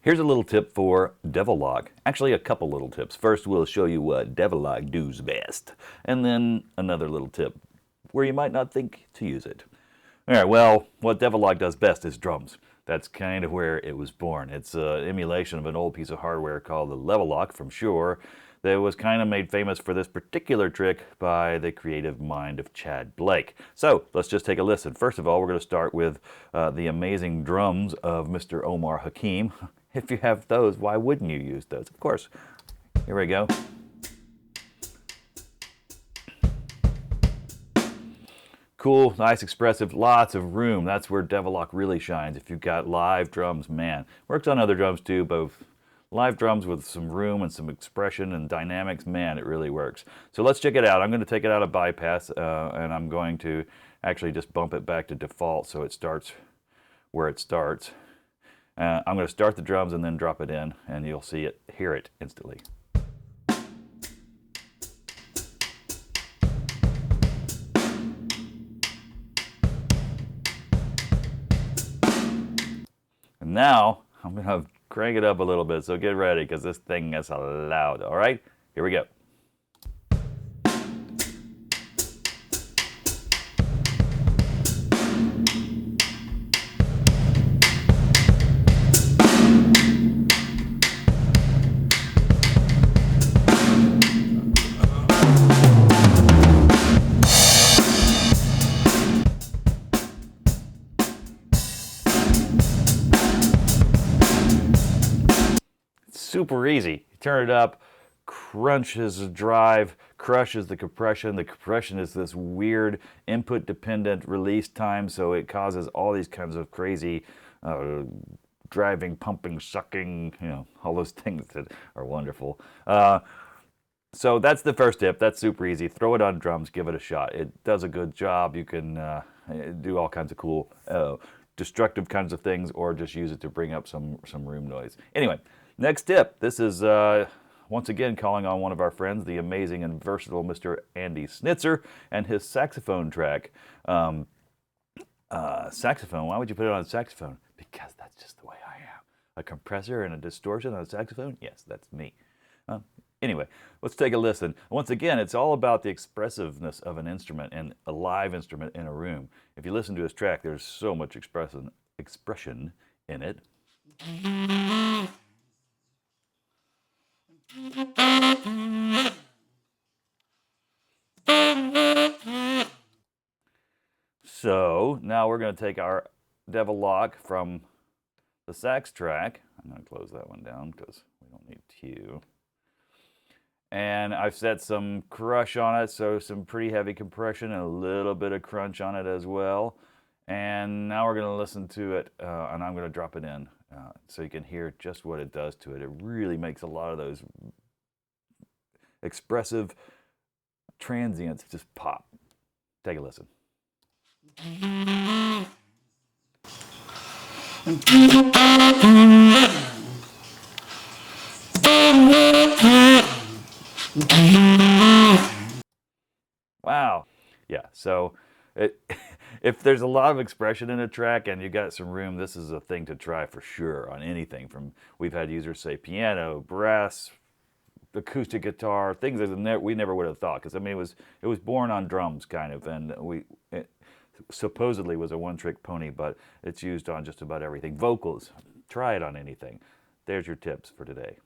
Here's a little tip for Devil-Loc. Actually, a couple little tips. First, we'll show you what Devil-Loc does best. And then another little tip where you might not think to use it. All right, well, what Devil-Loc does best is drums. That's kind of where it was born. It's an emulation of an old piece of hardware called the level-loc from Shure that was kind of made famous for this particular trick by the creative mind of Chad Blake. So let's just take a listen. First of all, we're going to start with the amazing drums of Mr. Omar Hakim. If you have those, why wouldn't you use those? Of course. Here we go. Cool, nice, expressive, lots of room. That's where Devil-Loc really shines. If you've got live drums, man. Works on other drums too, but live drums with some room and some expression and dynamics, man, it really works. So let's check it out. I'm going to take it out of bypass, and I'm going to actually just bump it back to default so it starts where it starts. I'm going to start the drums and then drop it in, and you'll see it, hear it instantly. And now I'm going to crank it up a little bit, so get ready because this thing is loud. All right, here we go. Super easy. You turn it up, crunches the drive, crushes the compression. The compression is this weird input dependent release time, so it causes all these kinds of crazy driving, pumping, sucking, you know, all those things that are wonderful. So that's the first tip. That's super easy. Throw it on drums, give it a shot. It does a good job. You can do all kinds of cool destructive kinds of things, or just use it to bring up some room noise. Anyway, next tip. This is once again calling on one of our friends, the amazing and versatile Mr. Andy Snitzer, and his saxophone track. Saxophone, why would you put it on saxophone? Because that's just the way I am. A compressor and a distortion on a saxophone? Yes, that's me. Anyway, let's take a listen. Once again, it's all about the expressiveness of an instrument and a live instrument in a room. If you listen to his track, there's so much expression in it. So now we're going to take our Devil-Loc from the sax track. I'm going to close that one down because we don't need Q. And I've set some crush on it, so some pretty heavy compression and a little bit of crunch on it as well. And now we're going to listen to it, and I'm going to drop it in so you can hear just what it does to it. It really makes a lot of those expressive transients just pop. Take a listen. Wow. Yeah, so if there's a lot of expression in a track and you got some room, this is a thing to try for sure on anything. From, we've had users say piano, brass, acoustic guitar, things that we never would have thought, because I mean it was born on drums kind of, and it supposedly was a one-trick pony, but it's used on just about everything. Vocals, try it on anything. There's your tips for today.